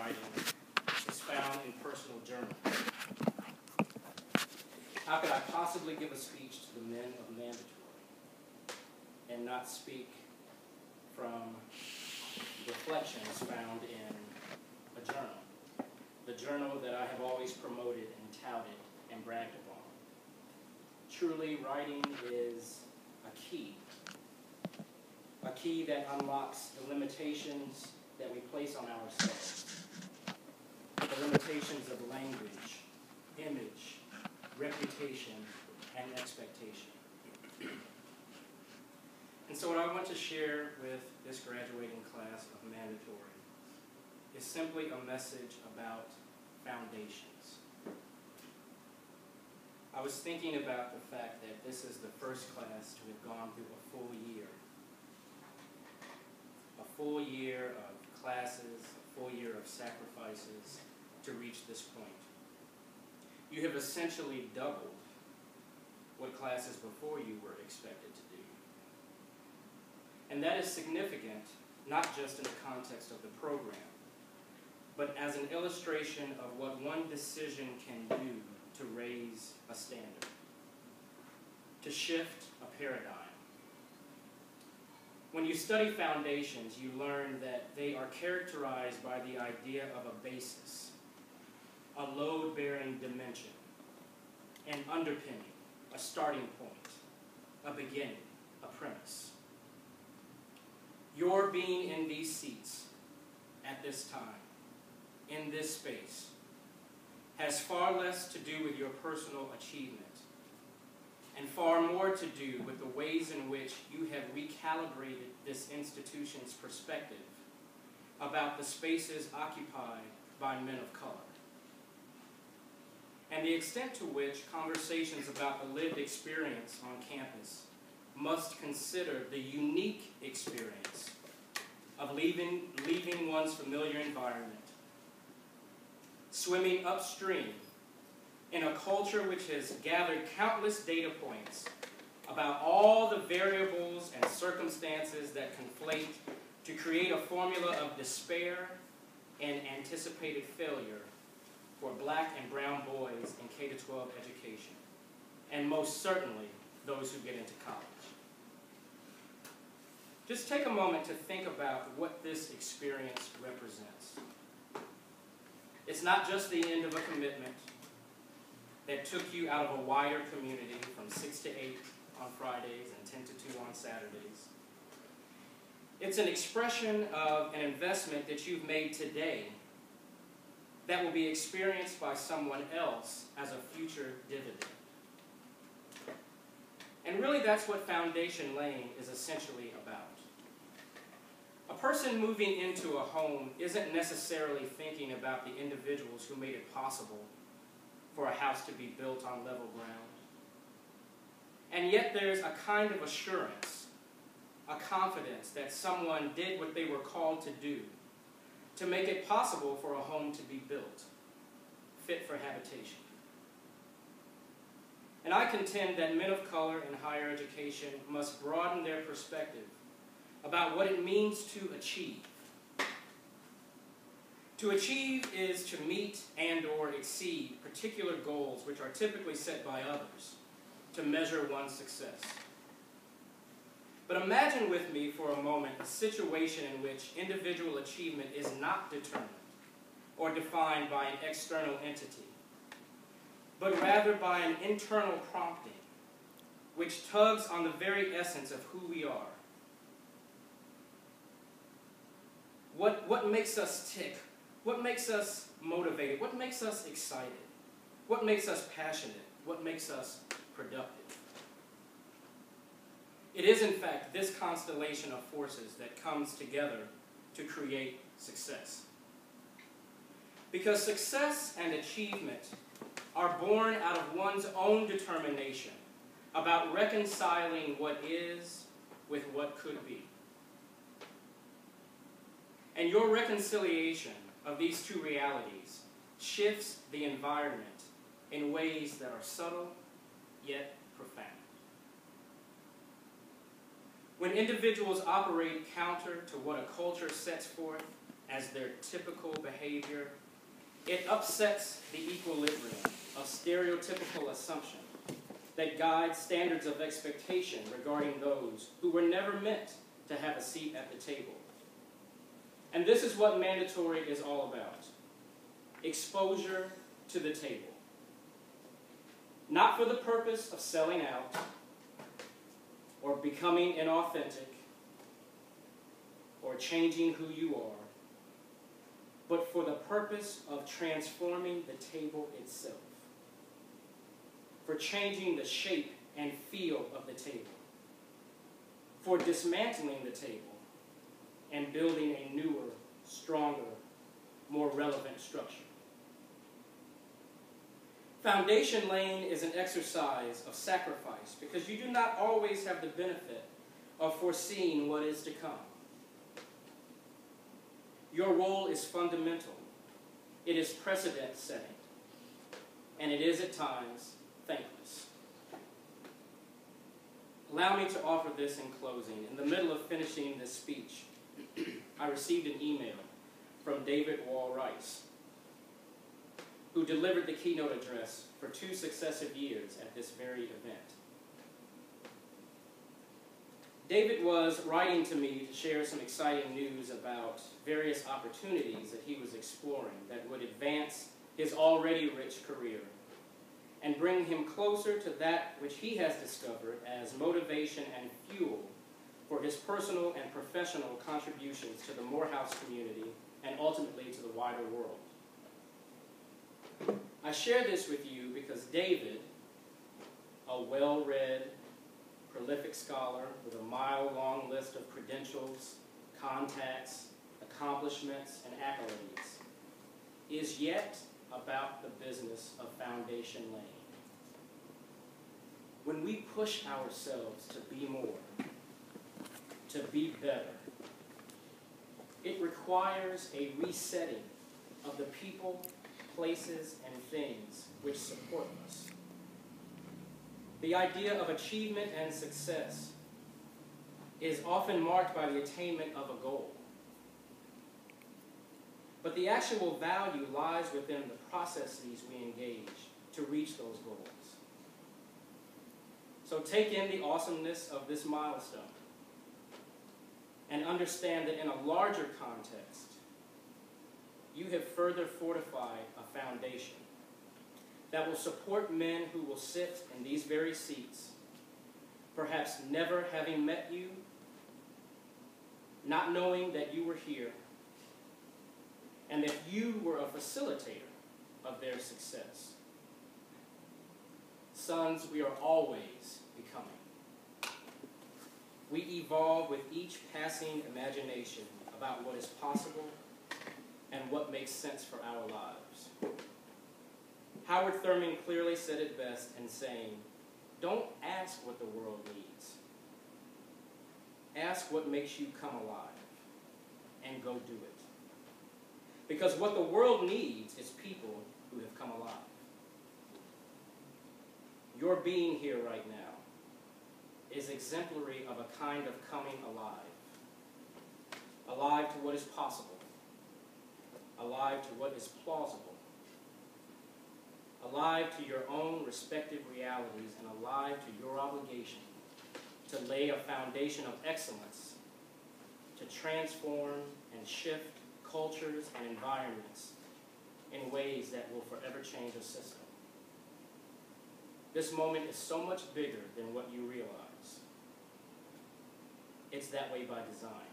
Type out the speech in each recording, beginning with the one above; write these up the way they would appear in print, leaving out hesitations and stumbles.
writing is found in personal journals. How could I possibly give a speech to the men of Mandatory and not speak from reflections found in a journal? The journal that I have always promoted and touted and bragged upon. Truly, writing is a key that unlocks the limitations that we place on ourselves, the limitations of language, image, reputation, and expectation. And so what I want to share with this graduating class of Mandatory is simply a message about foundations. I was thinking about the fact that this is the first class to have gone through a full year. A full year of classes, a full year of sacrifices to reach this point. You have essentially doubled what classes before you were expected to do. And that is significant, not just in the context of the program, but as an illustration of what one decision can do to raise a standard, to shift a paradigm. When you study foundations, you learn that they are characterized by the idea of a basis, a load-bearing dimension, an underpinning, a starting point, a beginning, a premise. Your being in these seats at this time, in this space, has far less to do with your personal achievement and far more to do with the ways in which you have recalibrated this institution's perspective about the spaces occupied by men of color, and the extent to which conversations about the lived experience on campus must consider the unique experience of leaving one's familiar environment, swimming upstream in a culture which has gathered countless data points about all the variables and circumstances that conflate to create a formula of despair and anticipated failure for black and brown boys in K-12 education, and most certainly those who get into college. Just take a moment to think about what this experience represents. It's not just the end of a commitment that took you out of a wider community from 6 to 8 on Fridays and 10 to 2 on Saturdays. It's an expression of an investment that you've made today that will be experienced by someone else as a future dividend. And really that's what foundation laying is essentially about. A person moving into a home isn't necessarily thinking about the individuals who made it possible for a house to be built on level ground. And yet there's a kind of assurance, a confidence that someone did what they were called to do to make it possible for a home to be built, fit for habitation. And I contend that men of color in higher education must broaden their perspective about what it means to achieve. To achieve is to meet and or exceed particular goals which are typically set by others to measure one's success. But imagine with me for a moment a situation in which individual achievement is not determined or defined by an external entity, but rather by an internal prompting which tugs on the very essence of who we are. What makes us tick? What makes us motivated? What makes us excited? What makes us passionate? What makes us productive? It is, in fact, this constellation of forces that comes together to create success. Because success and achievement are born out of one's own determination about reconciling what is with what could be. And your reconciliation of these two realities shifts the environment in ways that are subtle yet profound. When individuals operate counter to what a culture sets forth, as their typical behavior, it upsets the equilibrium of stereotypical assumption that guides standards of expectation regarding those who were never meant to have a seat at the table. And this is what mandatory is all about: exposure to the table. Not for the purpose of selling out or becoming inauthentic or changing who you are, but for the purpose of transforming the table itself, for changing the shape and feel of the table, for dismantling the table and building a newer, stronger, more relevant structure. Foundation laying is an exercise of sacrifice because you do not always have the benefit of foreseeing what is to come. Your role is fundamental. It is precedent-setting, and it is at times thankless. Allow me to offer this in closing. In the middle of finishing this speech, I received an email from David Wall Rice, who delivered the keynote address for 2 successive years at this very event. David was writing to me to share some exciting news about various opportunities that he was exploring that would advance his already rich career and bring him closer to that which he has discovered as motivation and fuel for his personal and professional contributions to the Morehouse community and ultimately to the wider world. I share this with you because David, a well-read, prolific scholar with a mile-long list of credentials, contacts, accomplishments, and accolades, is yet about the business of foundation laying. When we push ourselves to be more, to be better, it requires a resetting of the people, places, and things which support us. The idea of achievement and success is often marked by the attainment of a goal. But the actual value lies within the processes we engage to reach those goals. So take in the awesomeness of this milestone and understand that in a larger context, you have further fortified a foundation that will support men who will sit in these very seats, perhaps never having met you, not knowing that you were here, and that you were a facilitator of their success. Sons, we are always becoming. We evolve with each passing imagination about what is possible and what makes sense for our lives. Howard Thurman clearly said it best in saying, don't ask what the world needs. Ask what makes you come alive, and go do it. Because what the world needs is people who have come alive. Your being here right now is exemplary of a kind of coming alive. Alive to what is possible. Alive to what is plausible. Alive to your own respective realities, and alive to your obligation to lay a foundation of excellence to transform and shift cultures and environments in ways that will forever change a system. This moment is so much bigger than what you realize. It's that way by design.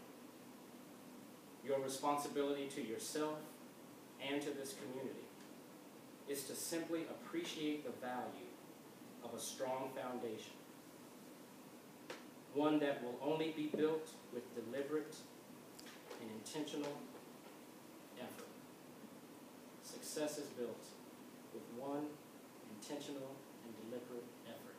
Your responsibility to yourself and to this community is to simply appreciate the value of a strong foundation, one that will only be built with deliberate and intentional effort. Success is built with one intentional and deliberate effort.